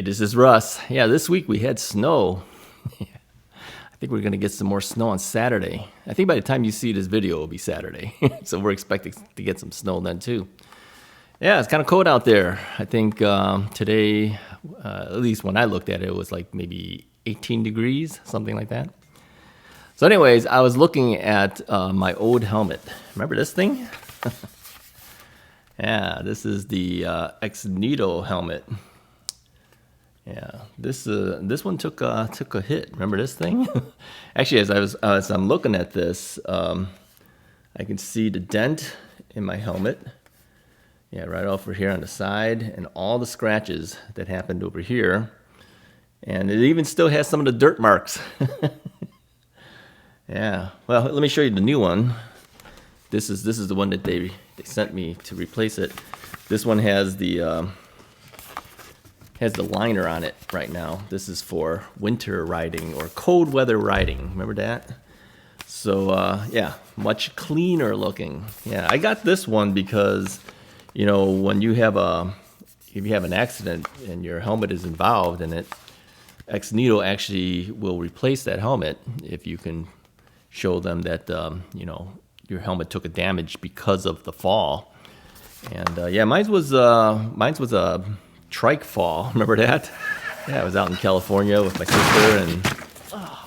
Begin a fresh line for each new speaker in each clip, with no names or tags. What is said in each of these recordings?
this is Russ. Yeah, this week we had snow. I think we're going to get some more snow on Saturday. I think by the time you see this video, it'll be Saturday. So we're expecting to get some snow then too. Yeah, it's kind of cold out there. I think today, at least when I looked at it, it was like maybe 18 degrees, something like that. So anyways, I was looking at my old helmet. Remember this thing? Yeah, this is the xnito helmet. Yeah, this one took a hit. Remember this thing? Actually, as I'm looking at this, I can see the dent in my helmet. Yeah, right over here on the side, and all the scratches that happened over here, and it even still has some of the dirt marks. Yeah. Well, let me show you the new one. This is the one that they sent me to replace it. This one has the liner on it right now. This is for winter riding or cold weather riding. Remember that? So yeah, much cleaner looking. Yeah, I got this one because, you know, when you have if you have an accident and your helmet is involved in it, xnito actually will replace that helmet if you can show them that you know, your helmet took a damage because of the fall. And yeah, mine was a trike fall. Remember that? Yeah, I was out in California with my sister and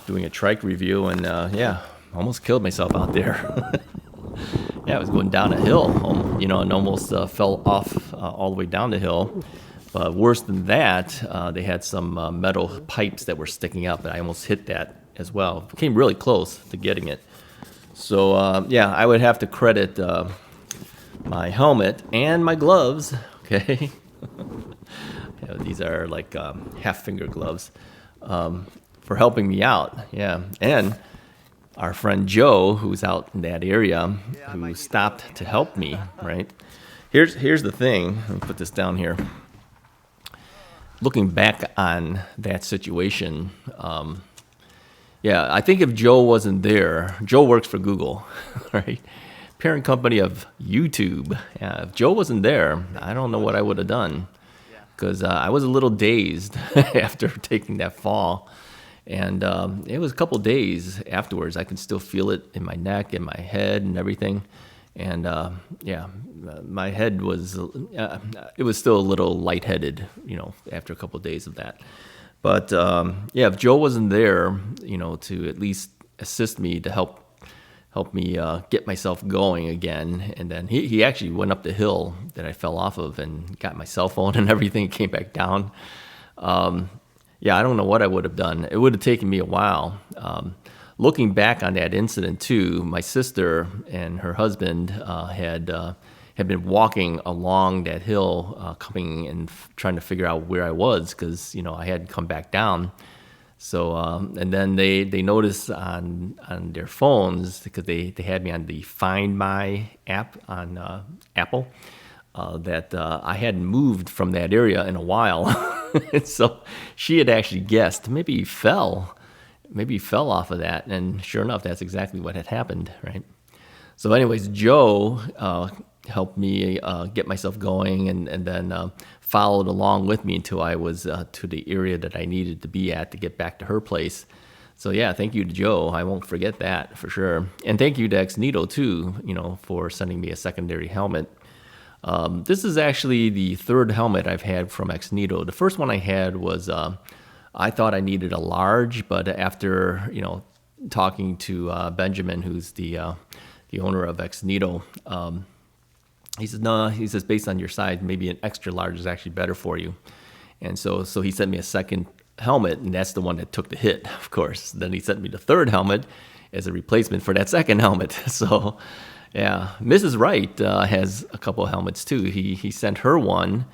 doing a trike review, and yeah, almost killed myself out there. Yeah, I was going down a hill, you know, and almost fell off all the way down the hill. But worse than that, they had some metal pipes that were sticking up, and I almost hit that as well. Came really close to getting it. So yeah, I would have to credit my helmet and my gloves. Okay. You know, these are like half finger gloves for helping me out. Yeah, and our friend Joe, who's out in that area, who stopped to help me. Right. Here's the thing. Let me put this down here. Looking back on that situation, yeah, I think if Joe wasn't there, Joe works for Google, right? Parent company of YouTube. Yeah, if Joe wasn't there, I don't know what I would have done, because I was a little dazed after taking that fall, and it was a couple days afterwards. I could still feel it in my neck and my head and everything, and yeah, my head was it was still a little lightheaded, you know, after a couple of days of that. But yeah, if Joe wasn't there, you know, to at least assist me, to help me get myself going again. And then he actually went up the hill that I fell off of and got my cell phone and everything, came back down. Yeah, I don't know what I would have done. It would have taken me a while. Looking back on that incident too, my sister and her husband had been walking along that hill, coming and trying to figure out where I was, because, you know, I hadn't come back down. So, and then they noticed on their phones, because they had me on the Find My app on Apple, that I hadn't moved from that area in a while. So she had actually guessed, maybe he fell off of that. And sure enough, that's exactly what had happened, right? So anyways, Joe helped me get myself going, and then followed along with me until I was to the area that I needed to be at to get back to her place. So yeah, thank you to Joe. I won't forget that for sure. And thank you to xnito too, you know, for sending me a secondary helmet. This is actually the third helmet I've had from xnito. The first one I had was I thought I needed a large, but after, you know, talking to Benjamin, who's the owner of xnito, he says, no, he says, based on your size, maybe an extra large is actually better for you. And so he sent me a second helmet, and that's the one that took the hit, of course. Then he sent me the third helmet as a replacement for that second helmet. So yeah, Mrs. Wright has a couple of helmets too. He sent her one,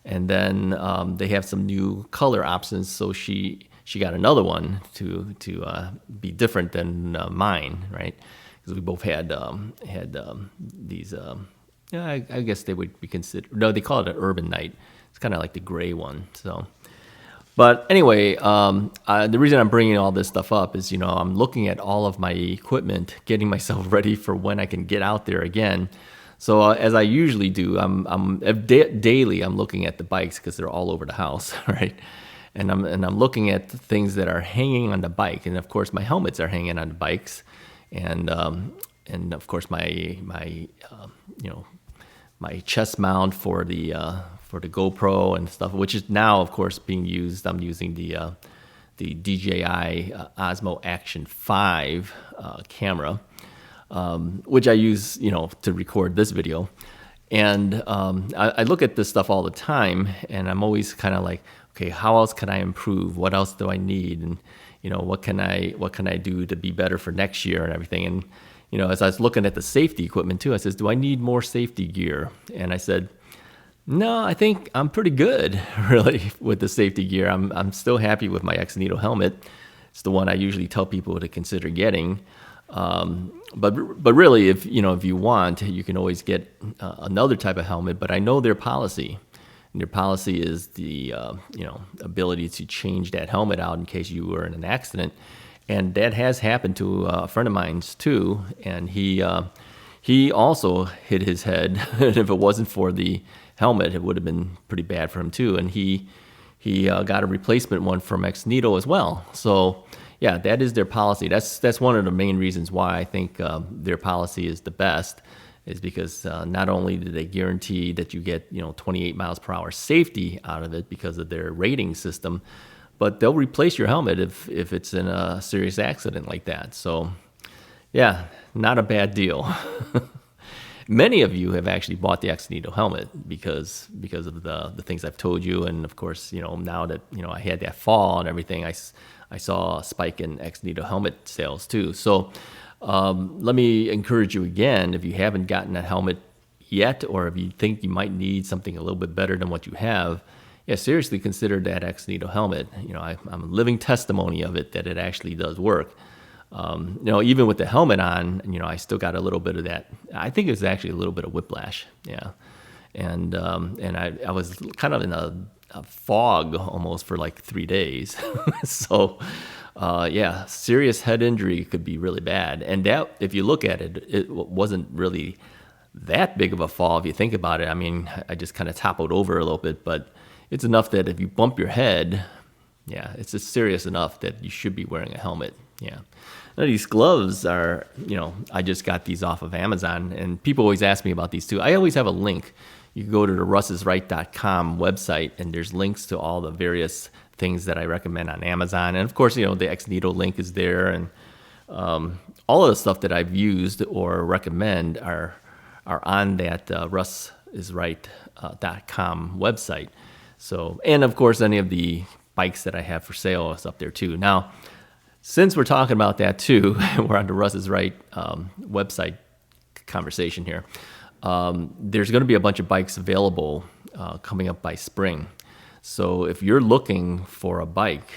and then they have some new color options, so she got another one to be different than mine, right? Because we both had these. Yeah, I guess they would be considered. No, they call it an Urban Knight. It's kind of like the gray one. So, but anyway, the reason I'm bringing all this stuff up is, you know, I'm looking at all of my equipment, getting myself ready for when I can get out there again. So as I usually do, I'm daily I'm looking at the bikes because they're all over the house, right? I'm looking at the things that are hanging on the bike, and of course my helmets are hanging on the bikes, and of course my my chest mount for the GoPro and stuff, which is now of course being used. I'm using the DJI Osmo Action 5 camera, which I use to record this video. And I look at this stuff all the time, and I'm always kind of like, okay, how else can I improve? What else do I need? And what can I do to be better for next year and everything? And as I was looking at the safety equipment too, I says, do I need more safety gear? And I said, no, I think I'm pretty good, really, with the safety gear. I'm still happy with my xnito helmet. It's the one I usually tell people to consider getting. But really, if you want, you can always get another type of helmet. But I know their policy. And their policy is the ability to change that helmet out in case you were in an accident. And that has happened to a friend of mine's too. And he also hit his head. And if it wasn't for the helmet, it would have been pretty bad for him too. And he got a replacement one from xnito as well. So yeah, that is their policy. That's one of the main reasons why I think their policy is the best, is because not only do they guarantee that you get 28 miles per hour safety out of it because of their rating system, but they'll replace your helmet if it's in a serious accident like that. So yeah, not a bad deal. Many of you have actually bought the xnito helmet because of the things I've told you, and of course, now that I had that fall and everything, I saw a spike in xnito helmet sales too. So let me encourage you again, if you haven't gotten a helmet yet, or if you think you might need something a little bit better than what you have, yeah, seriously consider that xnito helmet. I'm a living testimony of it, that it actually does work. Even with the helmet on, I still got a little bit of that. I think it's actually a little bit of whiplash. Yeah. And I was kind of in a fog almost for like 3 days. So, yeah, serious head injury could be really bad. And that, if you look at it, it wasn't really that big of a fall if you think about it. I mean, I just kind of toppled over a little bit, but it's enough that if you bump your head, yeah, it's just serious enough that you should be wearing a helmet. Yeah. Now, these gloves are, I just got these off of Amazon, and people always ask me about these too. I always have a link. You can go to the russisright.com website, and there's links to all the various things that I recommend on Amazon. And of course, the xnito link is there, and all of the stuff that I've used or recommend are on that russisright.com website. So, and of course, any of the bikes that I have for sale is up there too. Now, since we're talking about that too, we're on the Russ is Right website conversation here. There's going to be a bunch of bikes available coming up by spring. So if you're looking for a bike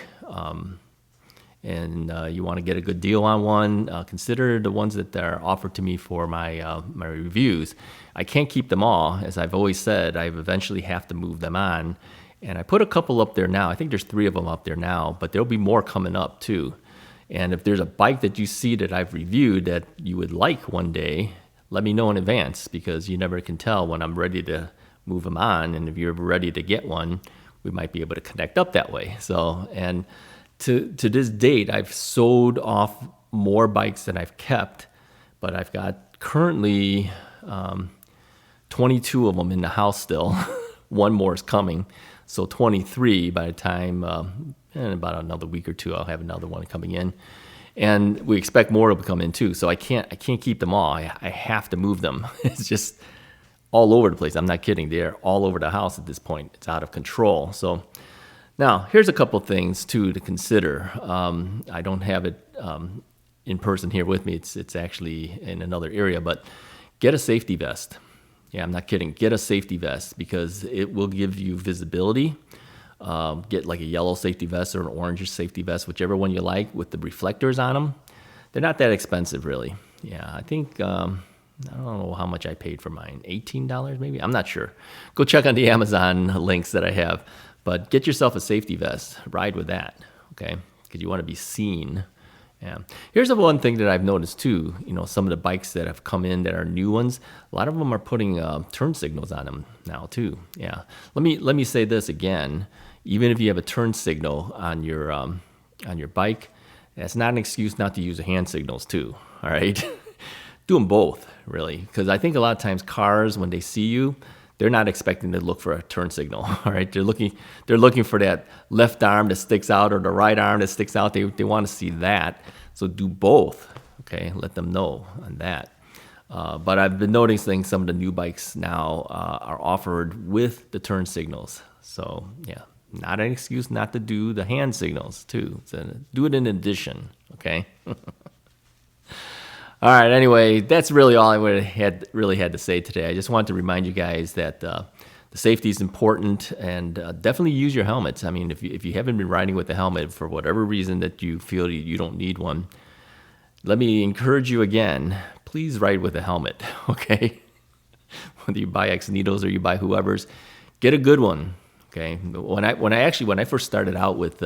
and you want to get a good deal on one, consider the ones that are offered to me for my my reviews. I can't keep them all. As I've always said, I eventually have to move them on. And I put a couple up there now. I think there's 3 of them up there now, but there'll be more coming up too. And if there's a bike that you see that I've reviewed that you would like one day, let me know in advance, because you never can tell when I'm ready to move them on. And if you're ready to get one, we might be able to connect up that way. So, and to this date, I've sold off more bikes than I've kept, but I've got currently 22 of them in the house still. One more is coming. So 23 by the time, in about another week or two, I'll have another one coming in. And we expect more to come in too. So I can't keep them all. I have to move them. It's just all over the place. I'm not kidding. They're all over the house at this point. It's out of control. So now here's a couple things too to consider. I don't have it in person here with me. It's actually in another area, but get a safety vest. Yeah, I'm not kidding. Get a safety vest because it will give you visibility. Get like a yellow safety vest or an orange safety vest, whichever one you like, with the reflectors on them. They're not that expensive, really. Yeah, I think, I don't know how much I paid for mine. $18 maybe? I'm not sure. Go check on the Amazon links that I have. But get yourself a safety vest. Ride with that, okay? Because you want to be seen. Yeah. Here's the one thing that I've noticed too. Some of the bikes that have come in that are new ones, a lot of them are putting turn signals on them now too. Yeah. Let me say this again. even if you have a turn signal on your bike, that's not an excuse not to use the hand signals too. All right, do them both really, because I think a lot of times cars, when they see you, they're not expecting to look for a turn signal. All right, they're looking for that left arm that sticks out or the right arm that sticks out. They want to see that. So do both. Okay, let them know on that. But I've been noticing some of the new bikes now are offered with the turn signals. So yeah, not an excuse not to do the hand signals too. So do it in addition. Okay. All right. Anyway, that's really all I had to say today. I just wanted to remind you guys that the safety is important, and definitely use your helmets. I mean, if you haven't been riding with a helmet for whatever reason that you feel you don't need one, let me encourage you again. Please ride with a helmet. Okay. Whether you buy xnitos or you buy whoever's, get a good one. Okay. When I first started out with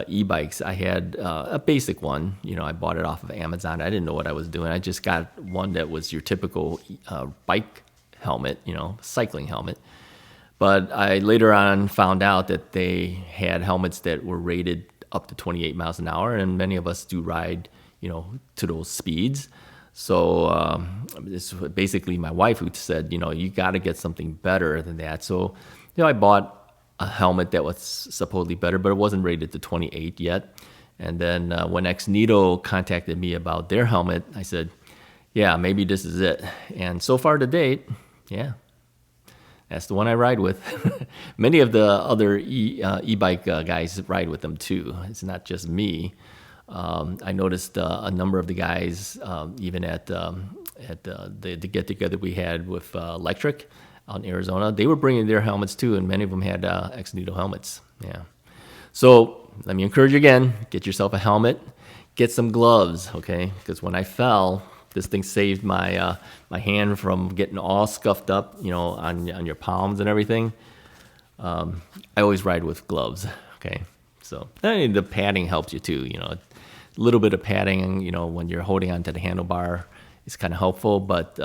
e-bikes, I had a basic one. You know, I bought it off of Amazon. I didn't know what I was doing. I just got one that was your typical bike helmet, you know, cycling helmet. But I later on found out that they had helmets that were rated up to 28 miles an hour, and many of us do ride, you know, to those speeds. So it's basically my wife who said, you know, you got to get something better than that. So, you know, I bought a helmet that was supposedly better, but it wasn't rated to 28 yet. And then when xnito contacted me about their helmet, I said, yeah, maybe this is it. And so far to date, yeah, that's the one I ride with. Many of the other e-bike guys ride with them too. It's not just me. I noticed a number of the guys, even at the get-together we had with Lectric out in Arizona, they were bringing their helmets too, and many of them had xnito helmets. Yeah. So let me encourage you again, get yourself a helmet, get some gloves, okay? Because when I fell, this thing saved my my hand from getting all scuffed up, you know, on your palms and everything. I always ride with gloves, okay? So the padding helps you too, you know. A little bit of padding, you know, when you're holding onto the handlebar is kind of helpful, but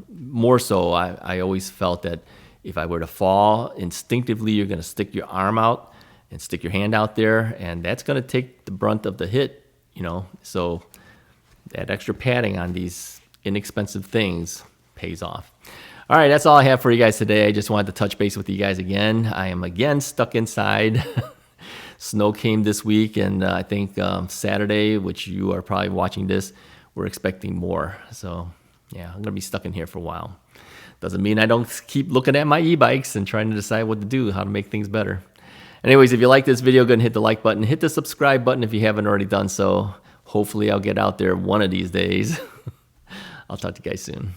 more so, I always felt that if I were to fall, instinctively you're going to stick your arm out and stick your hand out there, and that's going to take the brunt of the hit, you know. So that extra padding on these inexpensive things pays off. All right, that's all I have for you guys today. I just wanted to touch base with you guys again. I am again stuck inside. Snow came this week, and I think Saturday, which you are probably watching this, we're expecting more. So yeah, I'm going to be stuck in here for a while. Doesn't mean I don't keep looking at my e-bikes and trying to decide what to do, how to make things better. Anyways, if you like this video, go ahead and hit the like button. Hit the subscribe button if you haven't already done so. Hopefully I'll get out there one of these days. I'll talk to you guys soon.